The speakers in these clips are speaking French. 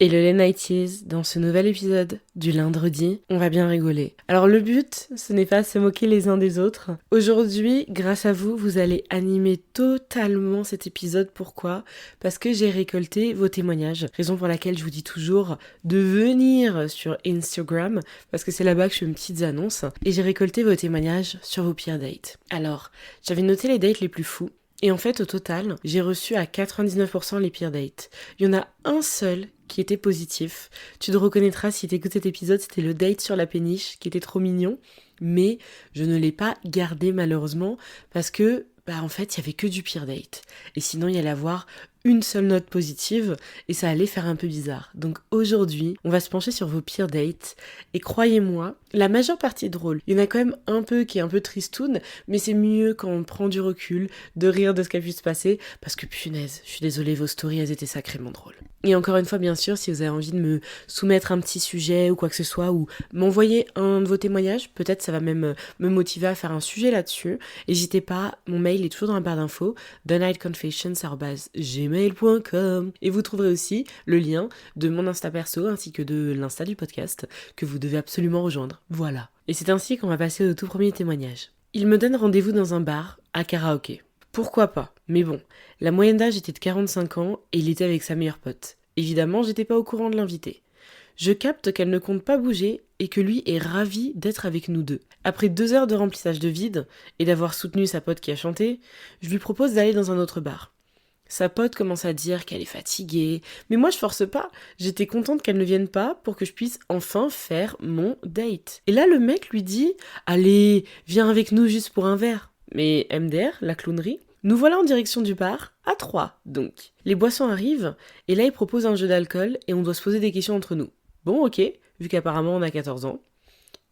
Hello les Nighties, dans ce nouvel épisode du lundi, on va bien rigoler. Alors le but, ce n'est pas de se moquer les uns des autres. Aujourd'hui, grâce à vous, vous allez animer totalement cet épisode. Pourquoi ? Parce que j'ai récolté vos témoignages. Raison pour laquelle je vous dis toujours de venir sur Instagram, parce que c'est là-bas que je fais mes petites annonces. Et j'ai récolté vos témoignages sur vos pires dates. Alors, j'avais noté les dates les plus fous. Et en fait, au total, j'ai reçu à 99% les pires dates. Il y en a un seul qui était positif. Tu te reconnaîtras si tu écoutes cet épisode, c'était le date sur la péniche qui était trop mignon. Mais je ne l'ai pas gardé malheureusement parce que, en fait, il y avait que du pire date. Et sinon, il y allait avoir une seule note positive et ça allait faire un peu bizarre. Donc aujourd'hui, on va se pencher sur vos pires dates et croyez-moi, la majeure partie est drôle. Il y en a quand même un peu qui est un peu tristoun, mais c'est mieux quand on prend du recul, de rire de ce qui a pu se passer, parce que punaise, je suis désolée, vos stories, elles étaient sacrément drôles. Et encore une fois, bien sûr, si vous avez envie de me soumettre un petit sujet ou quoi que ce soit, ou m'envoyer un de vos témoignages, peut-être ça va même me motiver à faire un sujet là-dessus. N'hésitez pas, mon mail est toujours dans la barre d'infos, thenightconfessions@gmail.com. Et vous trouverez aussi le lien de mon Insta perso ainsi que de l'Insta du podcast que vous devez absolument rejoindre. Voilà. Et c'est ainsi qu'on va passer au tout premier témoignage. Il me donne rendez-vous dans un bar à karaoké. Pourquoi pas ? Mais bon, la moyenne d'âge était de 45 ans et il était avec sa meilleure pote. Évidemment, j'étais pas au courant de l'invité. Je capte qu'elle ne compte pas bouger et que lui est ravi d'être avec nous deux. Après 2 heures de remplissage de vide et d'avoir soutenu sa pote qui a chanté, je lui propose d'aller dans un autre bar. Sa pote commence à dire qu'elle est fatiguée, mais moi je force pas, j'étais contente qu'elle ne vienne pas pour que je puisse enfin faire mon date. Et là le mec lui dit « Allez, viens avec nous juste pour un verre ». Mais MDR, la clownerie, nous voilà en direction du bar, à 3 donc. Les boissons arrivent, et là il propose un jeu d'alcool et on doit se poser des questions entre nous. Bon ok, vu qu'apparemment on a 14 ans.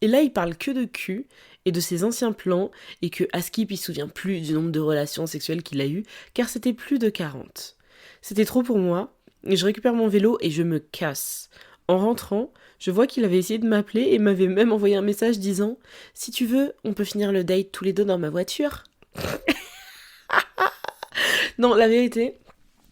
Et là il parle que de cul et de ses anciens plans et que Askip il se souvient plus du nombre de relations sexuelles qu'il a eues car c'était plus de 40. C'était trop pour moi et je récupère mon vélo et je me casse. En rentrant, je vois qu'il avait essayé de m'appeler et m'avait même envoyé un message disant « Si tu veux, on peut finir le date tous les deux dans ma voiture ?» Non, la vérité,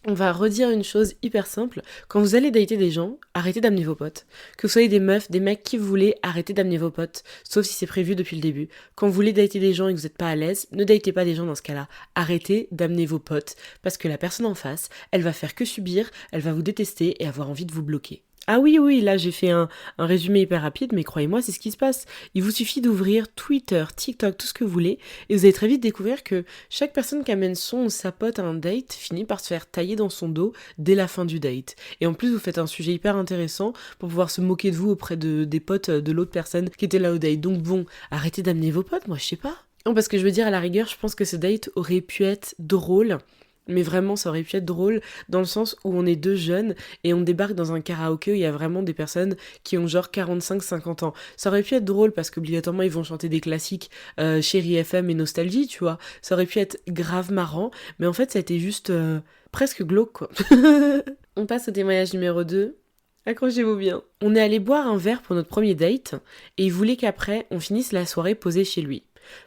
on va redire une chose hyper simple. Quand vous allez dater des gens, arrêtez d'amener vos potes. Que vous soyez des meufs, des mecs, qui vous voulez, arrêtez d'amener vos potes. Sauf si c'est prévu depuis le début. Quand vous voulez dater des gens et que vous n'êtes pas à l'aise, ne datez pas des gens dans ce cas-là. Arrêtez d'amener vos potes. Parce que la personne en face, elle va faire que subir, elle va vous détester et avoir envie de vous bloquer. Ah oui, là j'ai fait un résumé hyper rapide, mais croyez-moi, c'est ce qui se passe. Il vous suffit d'ouvrir Twitter, TikTok, tout ce que vous voulez, et vous allez très vite découvrir que chaque personne qui amène son ou sa pote à un date finit par se faire tailler dans son dos dès la fin du date. Et en plus, vous faites un sujet hyper intéressant pour pouvoir se moquer de vous auprès des potes de l'autre personne qui était là au date. Donc bon, arrêtez d'amener vos potes, moi je sais pas. Non, parce que je veux dire, à la rigueur, je pense que ce date aurait pu être drôle. Mais vraiment, ça aurait pu être drôle dans le sens où on est deux jeunes et on débarque dans un karaoké où il y a vraiment des personnes qui ont genre 45-50 ans. Ça aurait pu être drôle parce qu'obligatoirement ils vont chanter des classiques Chérie FM et Nostalgie, tu vois. Ça aurait pu être grave marrant, mais en fait ça a été juste presque glauque quoi. On passe au témoignage numéro 2. Accrochez-vous bien. On est allé boire un verre pour notre premier date et il voulait qu'après on finisse la soirée posée chez lui.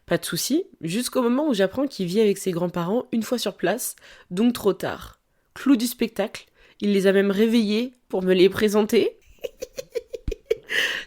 Pas de souci, jusqu'au moment où j'apprends qu'il vit avec ses grands-parents une fois sur place, donc trop tard. Clou du spectacle, il les a même réveillés pour me les présenter.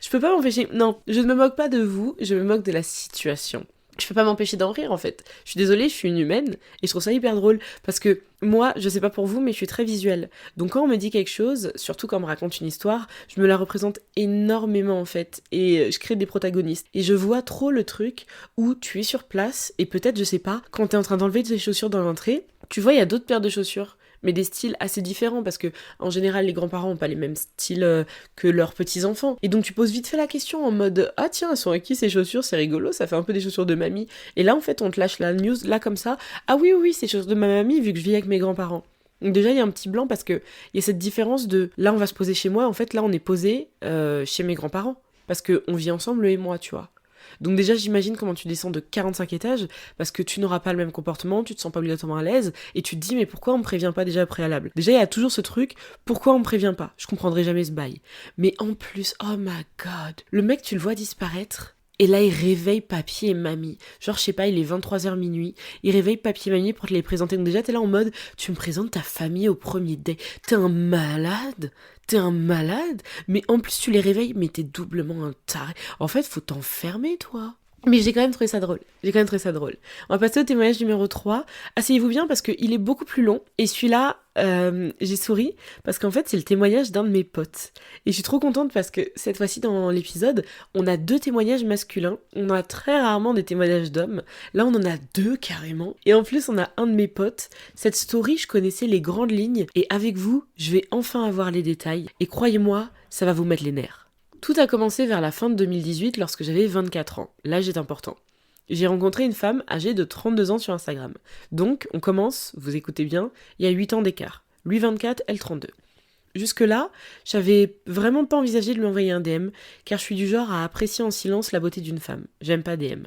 Je peux pas m'empêcher... Non, je ne me moque pas de vous, je me moque de la situation. Je peux pas m'empêcher d'en rire en fait. Je suis désolée, je suis une humaine et je trouve ça hyper drôle parce que moi, je sais pas pour vous, mais je suis très visuelle. Donc quand on me dit quelque chose, surtout quand on me raconte une histoire, je me la représente énormément en fait et je crée des protagonistes. Et je vois trop le truc où tu es sur place et peut-être, je sais pas, quand t'es en train d'enlever tes chaussures dans l'entrée, tu vois, il y a d'autres paires de chaussures. Mais des styles assez différents parce que en général les grands-parents ont pas les mêmes styles que leurs petits-enfants. Et donc tu poses vite fait la question en mode ah tiens, elles sont à qui ces chaussures, c'est rigolo, ça fait un peu des chaussures de mamie. Et là en fait on te lâche la news là comme ça, ah oui, c'est chaussures de ma mamie vu que je vis avec mes grands-parents. Donc déjà il y a un petit blanc parce que il y a cette différence de là on va se poser chez moi, en fait là on est posé chez mes grands-parents. Parce qu'on vit ensemble, eux et moi, tu vois. Donc déjà, j'imagine comment tu descends de 45 étages, parce que tu n'auras pas le même comportement, tu te sens pas obligatoirement à l'aise, et tu te dis, mais pourquoi on me prévient pas déjà au préalable ? Déjà, il y a toujours ce truc, pourquoi on me prévient pas ? Je comprendrai jamais ce bail. Mais en plus, oh my god, le mec, tu le vois disparaître, et là, il réveille papy et mamie. Genre, je sais pas, il est 23h minuit, il réveille papy et mamie pour te les présenter. Donc déjà, t'es là en mode, tu me présentes ta famille au premier date. T'es un malade ? t'es un malade, mais en plus tu les réveilles, mais t'es doublement un taré. En fait, faut t'enfermer, toi. Mais j'ai quand même trouvé ça drôle. On va passer au témoignage numéro 3. Asseyez-vous bien parce qu'il est beaucoup plus long. Et celui-là, j'ai souri parce qu'en fait, c'est le témoignage d'un de mes potes. Et je suis trop contente parce que cette fois-ci, dans l'épisode, on a 2 témoignages masculins. On a très rarement des témoignages d'hommes. Là, on en a 2 carrément. Et en plus, on a un de mes potes. Cette story, je connaissais les grandes lignes. Et avec vous, je vais enfin avoir les détails. Et croyez-moi, ça va vous mettre les nerfs. Tout a commencé vers la fin de 2018 lorsque j'avais 24 ans. L'âge est important. J'ai rencontré une femme âgée de 32 ans sur Instagram. Donc, on commence, vous écoutez bien, il y a 8 ans d'écart. Lui 24, elle 32. Jusque-là, j'avais vraiment pas envisagé de lui envoyer un DM, car je suis du genre à apprécier en silence la beauté d'une femme. J'aime pas DM.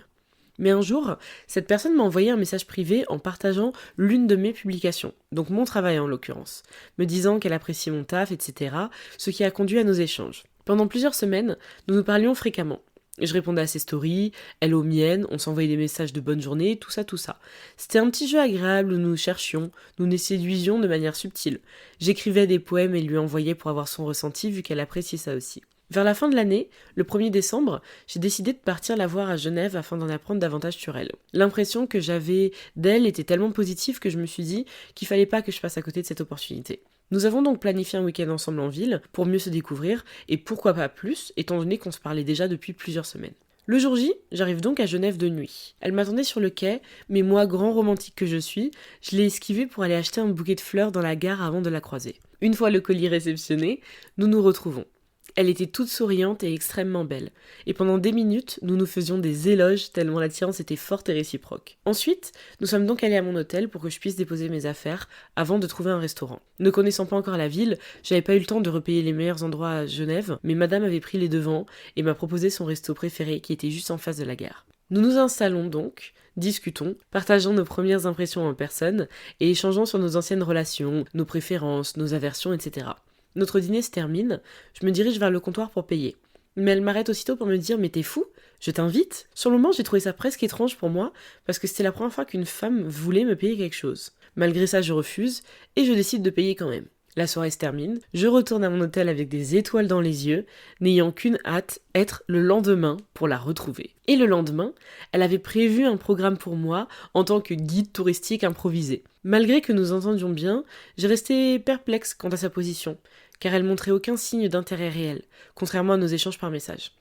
Mais un jour, cette personne m'a envoyé un message privé en partageant l'une de mes publications, donc mon travail en l'occurrence, me disant qu'elle appréciait mon taf, etc., ce qui a conduit à nos échanges. Pendant plusieurs semaines, nous nous parlions fréquemment. Je répondais à ses stories, elle aux miennes, on s'envoyait des messages de bonne journée, tout ça. C'était un petit jeu agréable où nous cherchions, nous nous séduisions de manière subtile. J'écrivais des poèmes et lui envoyais pour avoir son ressenti vu qu'elle appréciait ça aussi. Vers la fin de l'année, le 1er décembre, j'ai décidé de partir la voir à Genève afin d'en apprendre davantage sur elle. L'impression que j'avais d'elle était tellement positive que je me suis dit qu'il fallait pas que je passe à côté de cette opportunité. Nous avons donc planifié un week-end ensemble en ville pour mieux se découvrir et pourquoi pas plus, étant donné qu'on se parlait déjà depuis plusieurs semaines. Le jour J, j'arrive donc à Genève de nuit. Elle m'attendait sur le quai, mais moi, grand romantique que je suis, je l'ai esquivée pour aller acheter un bouquet de fleurs dans la gare avant de la croiser. Une fois le colis réceptionné, nous nous retrouvons. Elle était toute souriante et extrêmement belle. Et pendant des minutes, nous nous faisions des éloges tellement l'attirance était forte et réciproque. Ensuite, nous sommes donc allés à mon hôtel pour que je puisse déposer mes affaires avant de trouver un restaurant. Ne connaissant pas encore la ville, j'avais pas eu le temps de repayer les meilleurs endroits à Genève, mais madame avait pris les devants et m'a proposé son resto préféré qui était juste en face de la gare. Nous nous installons donc, discutons, partageons nos premières impressions en personne et échangeons sur nos anciennes relations, nos préférences, nos aversions, etc. Notre dîner se termine, je me dirige vers le comptoir pour payer. Mais elle m'arrête aussitôt pour me dire « Mais t'es fou ? Je t'invite ?» Sur le moment, j'ai trouvé ça presque étrange pour moi, parce que c'était la première fois qu'une femme voulait me payer quelque chose. Malgré ça, je refuse, et je décide de payer quand même. La soirée se termine, je retourne à mon hôtel avec des étoiles dans les yeux, n'ayant qu'une hâte, être le lendemain pour la retrouver. Et le lendemain, elle avait prévu un programme pour moi en tant que guide touristique improvisé. Malgré que nous entendions bien, j'ai resté perplexe quant à sa position, car elle montrait aucun signe d'intérêt réel, contrairement à nos échanges par message.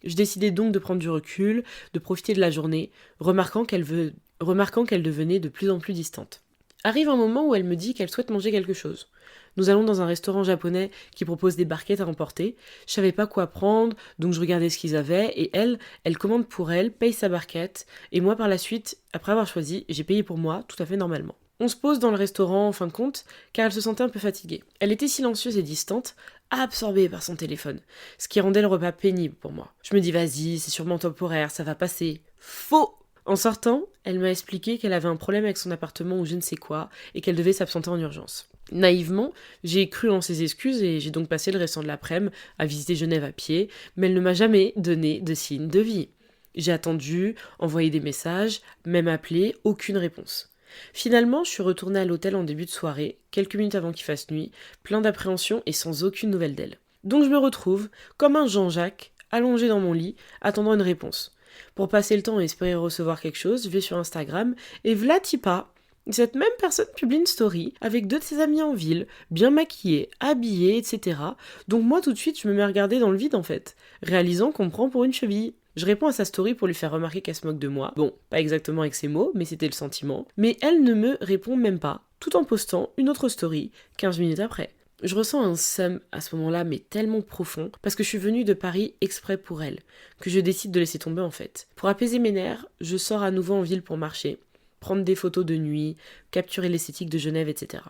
Je décidai donc de prendre du recul, de profiter de la journée, remarquant qu'elle devenait de plus en plus distante. Arrive un moment où elle me dit qu'elle souhaite manger quelque chose. Nous allons dans un restaurant japonais qui propose des barquettes à emporter. Je savais pas quoi prendre, donc je regardais ce qu'ils avaient, et elle commande pour elle, paye sa barquette, et moi par la suite, après avoir choisi, j'ai payé pour moi, tout à fait normalement. On se pose dans le restaurant en fin de compte, car elle se sentait un peu fatiguée. Elle était silencieuse et distante, absorbée par son téléphone, ce qui rendait le repas pénible pour moi. Je me dis vas-y, c'est sûrement temporaire, ça va passer. Faux! En sortant, elle m'a expliqué qu'elle avait un problème avec son appartement ou je ne sais quoi, et qu'elle devait s'absenter en urgence. Naïvement, j'ai cru en ses excuses et j'ai donc passé le restant de l'après-midi à visiter Genève à pied, mais elle ne m'a jamais donné de signe de vie. J'ai attendu, envoyé des messages, même appelé, aucune réponse. Finalement, je suis retournée à l'hôtel en début de soirée, quelques minutes avant qu'il fasse nuit, plein d'appréhension et sans aucune nouvelle d'elle. Donc je me retrouve, comme un Jean-Jacques, allongé dans mon lit, attendant une réponse. Pour passer le temps et espérer recevoir quelque chose, je vais sur Instagram et vlatipa, cette même personne publie une story avec 2 de ses amis en ville, bien maquillés, habillés, etc. Donc moi tout de suite je me mets à regarder dans le vide en fait, réalisant qu'on me prend pour une cheville. Je réponds à sa story pour lui faire remarquer qu'elle se moque de moi. Bon, pas exactement avec ces mots, mais c'était le sentiment. Mais elle ne me répond même pas, tout en postant une autre story 15 minutes après. Je ressens un seum à ce moment-là, mais tellement profond, parce que je suis venue de Paris exprès pour elle, que je décide de laisser tomber en fait. Pour apaiser mes nerfs, je sors à nouveau en ville pour marcher, prendre des photos de nuit, capturer l'esthétique de Genève, etc.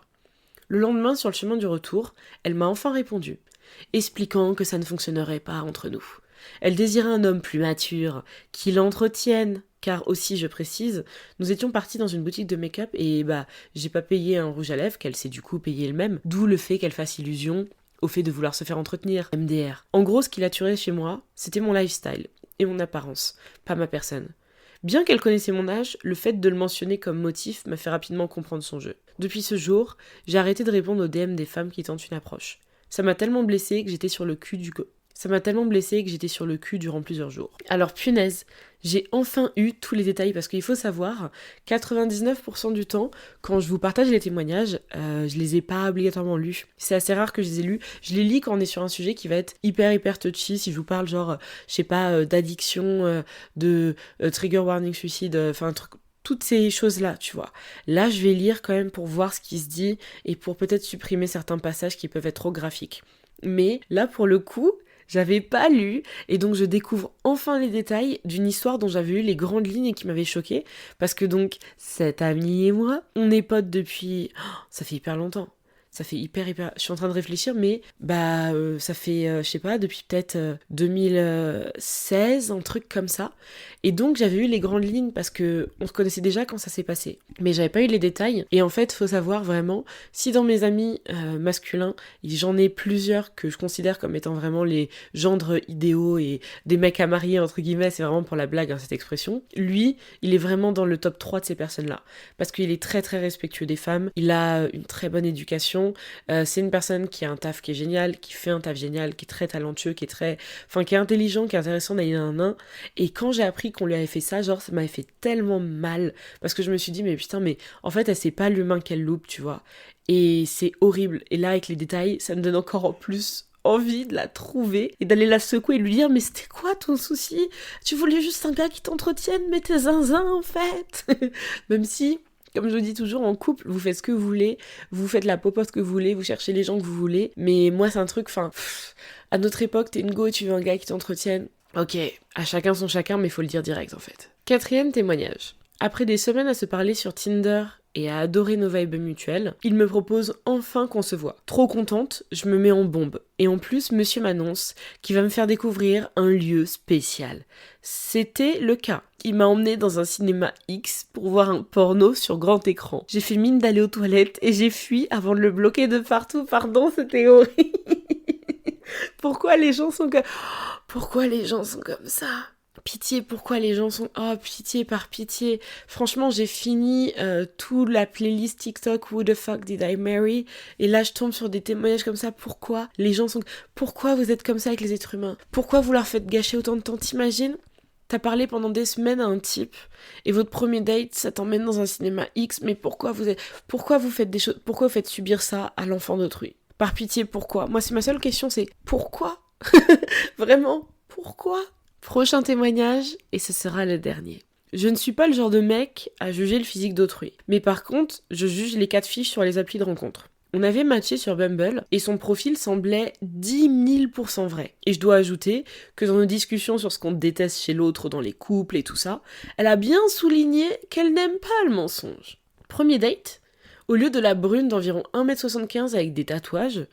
Le lendemain, sur le chemin du retour, elle m'a enfin répondu, expliquant que ça ne fonctionnerait pas entre nous. Elle désirait un homme plus mature, qui l'entretienne, car aussi, je précise, nous étions partis dans une boutique de make-up et j'ai pas payé un rouge à lèvres, qu'elle s'est du coup payé elle-même, d'où le fait qu'elle fasse illusion au fait de vouloir se faire entretenir, MDR. En gros, ce qui l'attirait chez moi, c'était mon lifestyle et mon apparence, pas ma personne. Bien qu'elle connaissait mon âge, le fait de le mentionner comme motif m'a fait rapidement comprendre son jeu. Depuis ce jour, j'ai arrêté de répondre aux DM des femmes qui tentent une approche. Ça m'a tellement blessée que j'étais sur le cul durant plusieurs jours. Alors punaise, j'ai enfin eu tous les détails parce qu'il faut savoir, 99% du temps, quand je vous partage les témoignages, je les ai pas obligatoirement lus. C'est assez rare que je les ai lus. Je les lis quand on est sur un sujet qui va être hyper touchy. Si je vous parle genre, je sais pas, d'addiction, de trigger warning suicide, enfin un truc. Toutes ces choses-là, tu vois. Là, je vais lire quand même pour voir ce qui se dit et pour peut-être supprimer certains passages qui peuvent être trop graphiques. Mais là, pour le coup, j'avais pas lu, et donc je découvre enfin les détails d'une histoire dont j'avais eu les grandes lignes et qui m'avait choquée, parce que donc, cet ami et moi, on est potes depuis... ça fait hyper longtemps. Ça fait hyper... Je suis en train de réfléchir, mais ça fait, je sais pas, depuis peut-être 2016, un truc comme ça. Et donc, j'avais eu les grandes lignes parce que on se connaissait déjà quand ça s'est passé. Mais j'avais pas eu les détails. Et en fait, faut savoir vraiment, si dans mes amis masculins, j'en ai plusieurs que je considère comme étant vraiment les gendres idéaux et des mecs à marier, entre guillemets, c'est vraiment pour la blague, hein, cette expression. Lui, il est vraiment dans le top 3 de ces personnes-là. Parce qu'il est très respectueux des femmes, il a une très bonne éducation, c'est une personne qui a un taf qui est génial, qui fait un taf génial, qui est très talentueux, qui est intelligent, qui est intéressant d'aller un nain. Et quand j'ai appris qu'on lui avait fait ça, genre ça m'avait fait tellement mal parce que je me suis dit mais putain, mais en fait elle c'est pas l'humain qu'elle loupe, tu vois. Et c'est horrible. Et là avec les détails, ça me donne encore en plus envie de la trouver et d'aller la secouer et lui dire mais c'était quoi ton souci? Tu voulais juste un gars qui t'entretienne, mais t'es zinzin en fait. Même si, comme je vous dis toujours, en couple, vous faites ce que vous voulez, vous faites la popote que vous voulez, vous cherchez les gens que vous voulez, mais moi c'est un truc, à notre époque, t'es une go et tu veux un gars qui t'entretienne. Ok, à chacun son chacun, mais faut le dire direct en fait. 4e témoignage. Après des semaines à se parler sur Tinder et à adorer nos vibes mutuelles, il me propose enfin qu'on se voit. Trop contente, je me mets en bombe. Et en plus, monsieur m'annonce qu'il va me faire découvrir un lieu spécial. C'était le cas. Il m'a emmené dans un cinéma X pour voir un porno sur grand écran. J'ai fait mine d'aller aux toilettes et j'ai fui avant de le bloquer de partout. Pardon, c'était horrible. Pourquoi les gens sont comme ça? Pitié, pourquoi les gens sont... Oh, pitié, par pitié. Franchement, j'ai fini toute la playlist TikTok Who the fuck did I marry? Et là, je tombe sur des témoignages comme ça. Pourquoi les gens sont... Pourquoi vous êtes comme ça avec les êtres humains? Pourquoi vous leur faites gâcher autant de temps? T'imagines? T'as parlé pendant des semaines à un type et votre premier date, ça t'emmène dans un cinéma X, mais pourquoi vous faites des choses... Pourquoi vous faites subir ça à l'enfant d'autrui? Par pitié, pourquoi? Moi, c'est ma seule question, c'est pourquoi? Vraiment, pourquoi? Prochain témoignage, et ce sera le dernier. Je ne suis pas le genre de mec à juger le physique d'autrui. Mais par contre, je juge les catfish sur les applis de rencontre. On avait matché sur Bumble, et son profil semblait 10 000% vrai. Et je dois ajouter que dans nos discussions sur ce qu'on déteste chez l'autre dans les couples et tout ça, elle a bien souligné qu'elle n'aime pas le mensonge. Premier date, au lieu de la brune d'environ 1m75 avec des tatouages,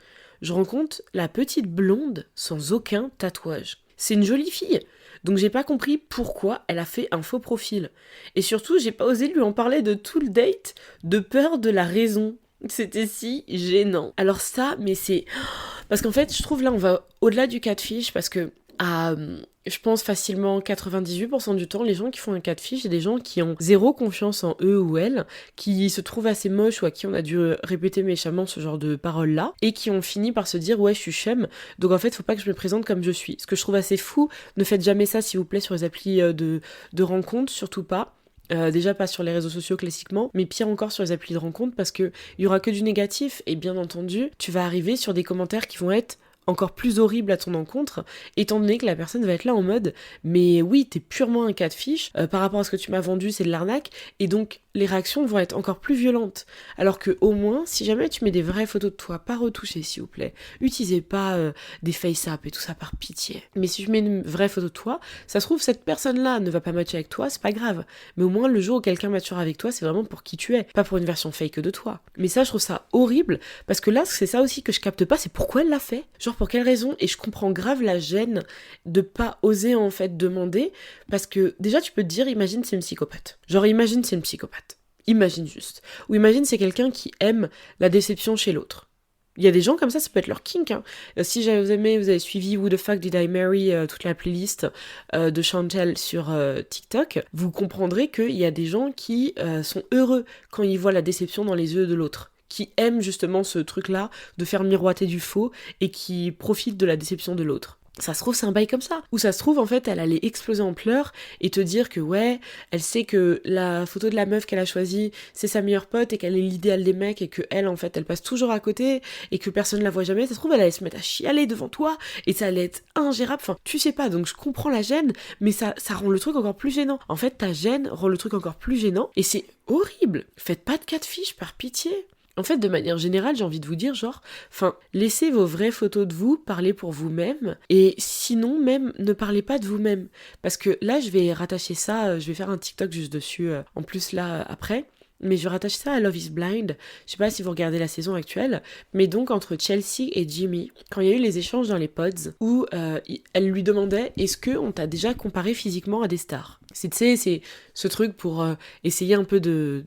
je rencontre la petite blonde sans aucun tatouage. C'est une jolie fille, donc j'ai pas compris pourquoi elle a fait un faux profil. Et surtout, j'ai pas osé lui en parler de tout le date, de peur de la raison. C'était si gênant. Alors ça, mais c'est... Parce qu'en fait, je trouve là, on va au-delà du catfish, parce que je pense facilement 98% du temps, les gens qui font un catfish, c'est des gens qui ont zéro confiance en eux ou elles, qui se trouvent assez moches ou à qui on a dû répéter méchamment ce genre de paroles-là, et qui ont fini par se dire « ouais, je suis chum, donc en fait, faut pas que je me présente comme je suis ». Ce que je trouve assez fou, ne faites jamais ça s'il vous plaît sur les applis de rencontres, surtout pas. Déjà pas sur les réseaux sociaux classiquement, mais pire encore sur les applis de rencontre parce que il y aura que du négatif et bien entendu, tu vas arriver sur des commentaires qui vont être encore plus horrible à ton encontre, étant donné que la personne va être là en mode mais oui, t'es purement un catfish, par rapport à ce que tu m'as vendu, c'est de l'arnaque, et donc les réactions vont être encore plus violentes. Alors que au moins, si jamais tu mets des vraies photos de toi, pas retouchées s'il vous plaît, utilisez pas des face-up et tout ça par pitié. Mais si je mets une vraie photo de toi, ça se trouve cette personne-là ne va pas matcher avec toi, c'est pas grave. Mais au moins le jour où quelqu'un matchera avec toi, c'est vraiment pour qui tu es, pas pour une version fake de toi. Mais ça, je trouve ça horrible, parce que là, c'est ça aussi que je capte pas, c'est pourquoi elle l'a fait. Genre pour quelle raison? Et je comprends grave la gêne de pas oser en fait demander, parce que déjà tu peux te dire, imagine c'est une psychopathe. Genre imagine c'est une psychopathe. Imagine juste. Ou imagine c'est quelqu'un qui aime la déception chez l'autre. Il y a des gens comme ça peut être leur kink. Hein. Si vous avez suivi Who the fuck did I marry, toute la playlist de Chantel sur TikTok, vous comprendrez qu'il y a des gens qui sont heureux quand ils voient la déception dans les yeux de l'autre. qui aime justement ce truc-là de faire miroiter du faux et qui profite de la déception de l'autre. Ça se trouve, c'est un bail comme ça. Ou ça se trouve, en fait, elle allait exploser en pleurs et te dire que ouais, elle sait que la photo de la meuf qu'elle a choisie, c'est sa meilleure pote et qu'elle est l'idéal des mecs et que elle, en fait, elle passe toujours à côté et que personne ne la voit jamais. Ça se trouve, elle allait se mettre à chialer devant toi et ça allait être ingérable. Enfin, tu sais pas, donc je comprends la gêne, mais ça rend le truc encore plus gênant. En fait, ta gêne rend le truc encore plus gênant et c'est horrible. Faites pas de catfish, par pitié. En fait, de manière générale, j'ai envie de vous dire, laissez vos vraies photos de vous parler pour vous-même, et sinon, même, ne parlez pas de vous-même. Parce que là, je vais rattacher ça, je vais faire un TikTok juste dessus, en plus là, après, mais je rattache ça à Love is Blind. Je sais pas si vous regardez la saison actuelle, mais donc entre Chelsea et Jimmy, quand il y a eu les échanges dans les pods, où elle lui demandait, est-ce qu'on t'a déjà comparé physiquement à des stars ? C'est ce truc pour essayer un peu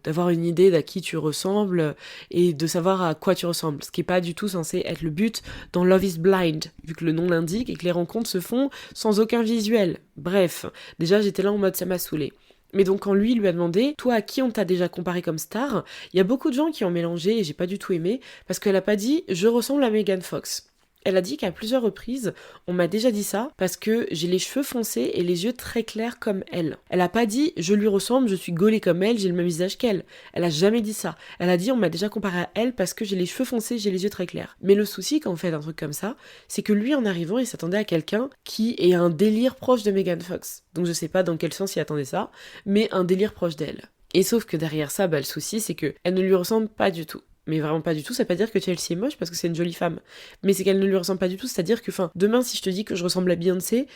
d'avoir une idée d'à qui tu ressembles et de savoir à quoi tu ressembles. Ce qui est pas du tout censé être le but dans Love is Blind, vu que le nom l'indique et que les rencontres se font sans aucun visuel. Bref, déjà j'étais là en mode ça m'a saoulée. Mais donc quand lui a demandé, toi à qui on t'a déjà comparé comme star, il y a beaucoup de gens qui ont mélangé et j'ai pas du tout aimé, parce qu'elle a pas dit je ressemble à Megan Fox. Elle a dit qu'à plusieurs reprises, on m'a déjà dit ça parce que j'ai les cheveux foncés et les yeux très clairs comme elle. Elle a pas dit je lui ressemble, je suis gaulée comme elle, j'ai le même visage qu'elle. Elle a jamais dit ça. Elle a dit on m'a déjà comparé à elle parce que j'ai les cheveux foncés, j'ai les yeux très clairs. Mais le souci quand on fait un truc comme ça, c'est que lui en arrivant, il s'attendait à quelqu'un qui ait un délire proche de Megan Fox. Donc je sais pas dans quel sens il attendait ça, mais un délire proche d'elle. Et sauf que derrière ça, le souci c'est que elle ne lui ressemble pas du tout. Mais vraiment pas du tout, ça veut pas dire que Chelsea est moche parce que c'est une jolie femme. Mais c'est qu'elle ne lui ressemble pas du tout, c'est-à-dire que, demain si je te dis que je ressemble à Beyoncé,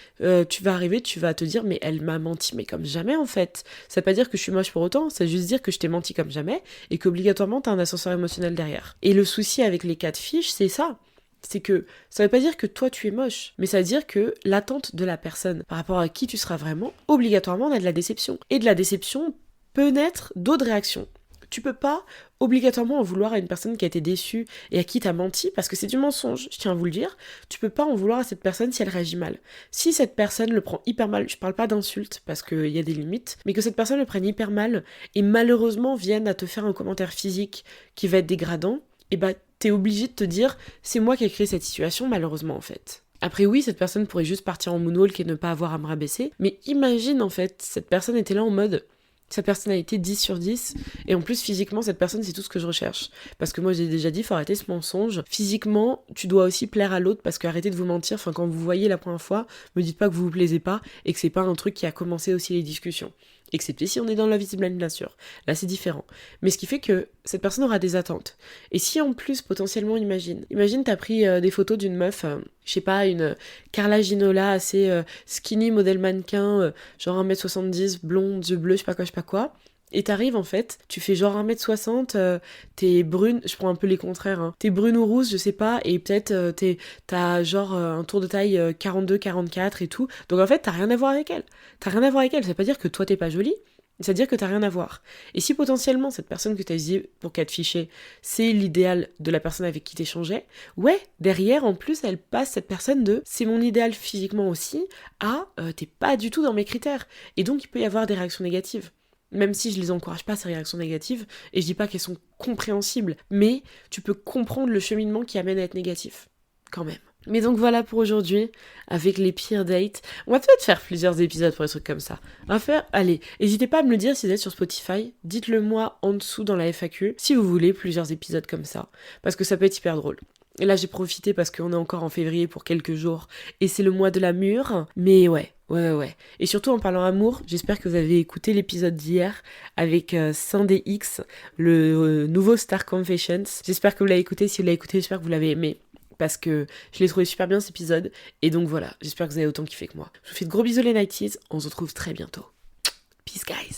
tu vas arriver, tu vas te dire mais elle m'a menti, mais comme jamais en fait. Ça veut pas dire que je suis moche pour autant, ça veut juste dire que je t'ai menti comme jamais et qu'obligatoirement t'as un ascenseur émotionnel derrière. Et le souci avec les catfish, c'est ça. C'est que ça veut pas dire que toi tu es moche, mais ça veut dire que l'attente de la personne par rapport à qui tu seras vraiment, obligatoirement on a de la déception. Et de la déception peut naître d'autres réactions. Tu peux pas obligatoirement en vouloir à une personne qui a été déçue et à qui t'as menti, parce que c'est du mensonge, je tiens à vous le dire. Tu peux pas en vouloir à cette personne si elle réagit mal. Si cette personne le prend hyper mal, je parle pas d'insulte parce qu'il y a des limites, mais que cette personne le prenne hyper mal et malheureusement vienne à te faire un commentaire physique qui va être dégradant, et t'es obligé de te dire c'est moi qui ai créé cette situation malheureusement en fait. Après oui, cette personne pourrait juste partir en moonwalk et ne pas avoir à me rabaisser, mais imagine en fait, cette personne était là en mode sa personnalité 10 sur 10, et en plus physiquement cette personne c'est tout ce que je recherche, parce que moi j'ai déjà dit faut arrêter ce mensonge, physiquement tu dois aussi plaire à l'autre, parce que arrêtez de vous mentir, quand vous voyez la première fois, me dites pas que vous vous plaisez pas et que c'est pas un truc qui a commencé aussi les discussions. Excepté si on est dans Love is Blind bien sûr, là c'est différent. Mais ce qui fait que cette personne aura des attentes. Et si en plus potentiellement imagine t'as pris des photos d'une meuf, je sais pas, une Carla Ginola assez skinny, modèle mannequin, genre 1m70, blonde, yeux bleus, je sais pas quoi. Et t'arrives en fait, tu fais genre 1m60, t'es brune, je prends un peu les contraires, hein. T'es brune ou rousse, je sais pas, et peut-être t'as genre un tour de taille 42-44 et tout. Donc en fait, t'as rien à voir avec elle. Ça veut pas dire que toi t'es pas jolie, ça veut dire que t'as rien à voir. Et si potentiellement cette personne que t'as dit pour catfisher, c'est l'idéal de la personne avec qui t'échangeais, ouais, derrière en plus elle passe cette personne de c'est mon idéal physiquement aussi à t'es pas du tout dans mes critères. Et donc il peut y avoir des réactions négatives. Même si je les encourage pas, ces réactions négatives, et je dis pas qu'elles sont compréhensibles, mais tu peux comprendre le cheminement qui amène à être négatif, quand même. Mais donc voilà pour aujourd'hui, avec les pires dates. On va peut-être faire plusieurs épisodes pour des trucs comme ça. Allez, n'hésitez pas à me le dire si vous êtes sur Spotify, dites-le moi en dessous dans la FAQ, si vous voulez plusieurs épisodes comme ça, parce que ça peut être hyper drôle. Et là j'ai profité parce qu'on est encore en février pour quelques jours, et c'est le mois de l'amour, mais ouais. Et surtout en parlant amour, j'espère que vous avez écouté l'épisode d'hier avec Sindé X, le nouveau Star Confessions. J'espère que vous l'avez écouté, si vous l'avez écouté, j'espère que vous l'avez aimé. Parce que je l'ai trouvé super bien cet épisode. Et donc voilà, j'espère que vous avez autant kiffé que moi. Je vous fais de gros bisous les Nighties, on se retrouve très bientôt. Peace guys.